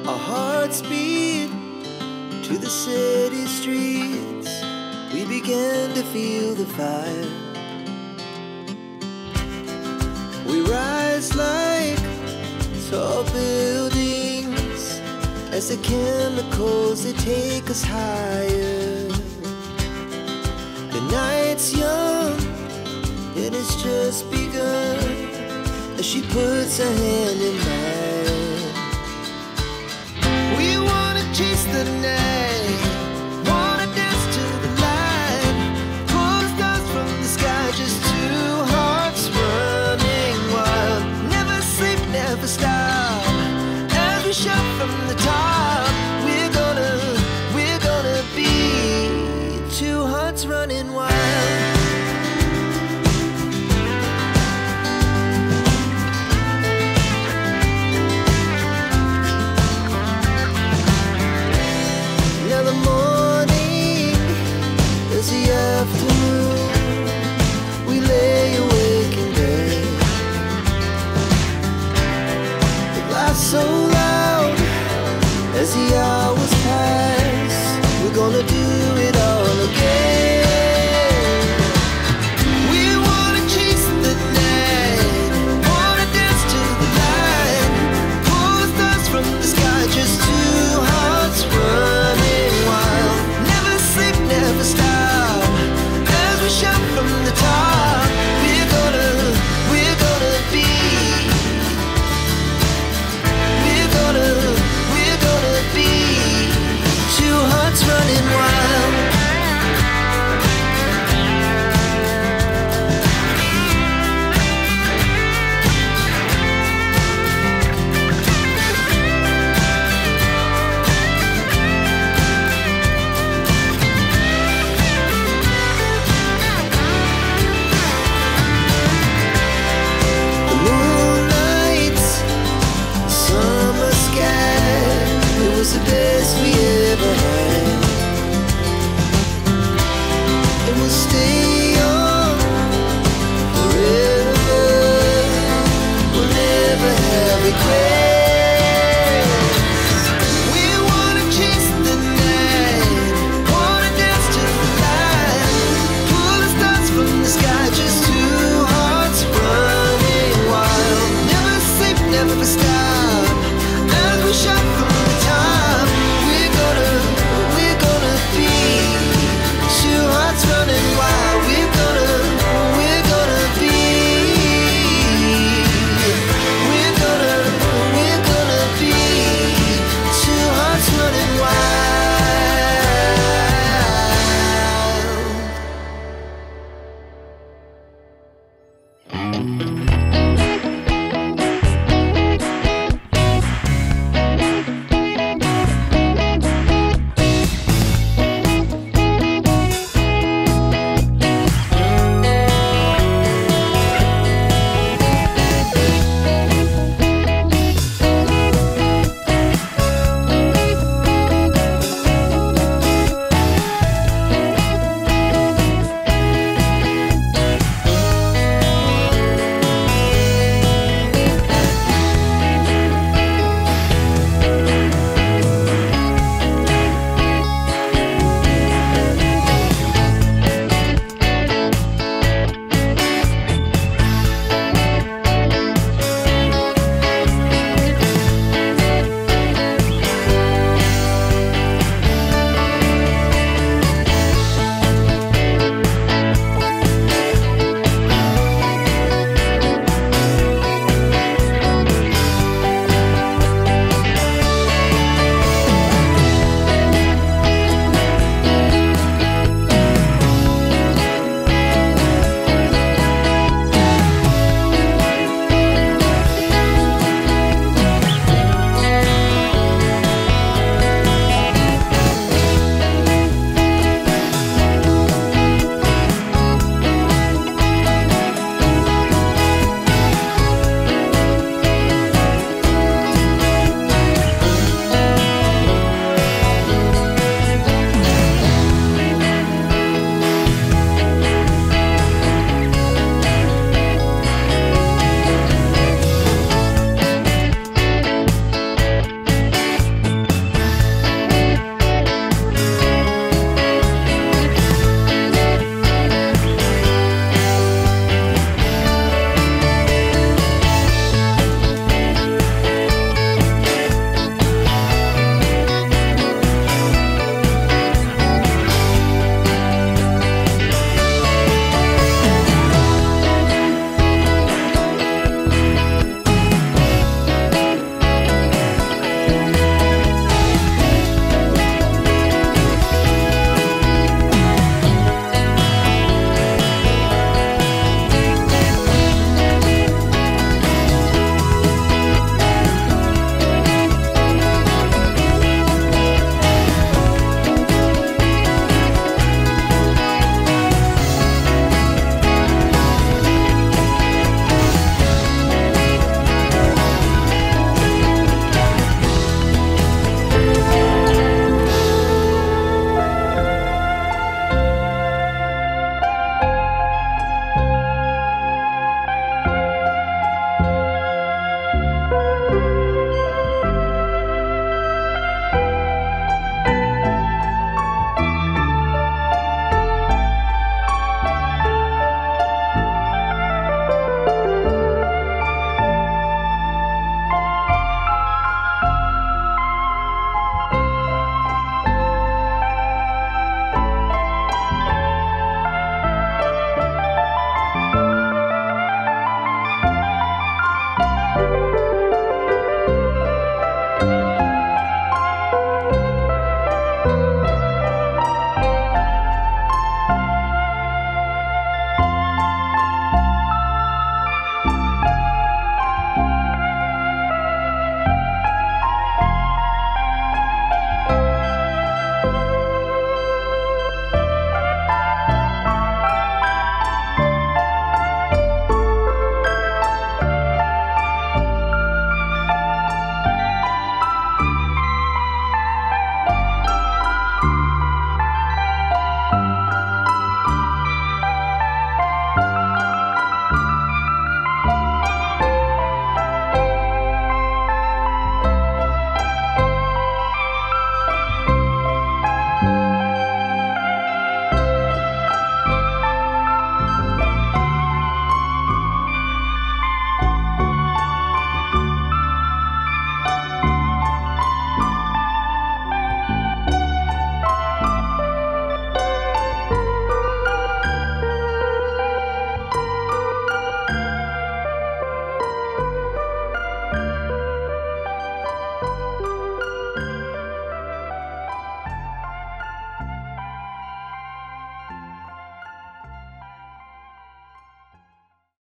Our hearts beat to the city streets. We began to feel the fire. We rise like tall buildings as the chemicals, they take us higher. The night's young, it has just begun, as she puts her hand in mine. We wanna chase the night, wanna dance to the light, pull the stars from the sky, just two hearts running wild. Never sleep, never stop, as we shout from the top. We're gonna be two hearts running wild. Now the morning is the afternoon. We lay awake in bed. The laughs so loud as the hours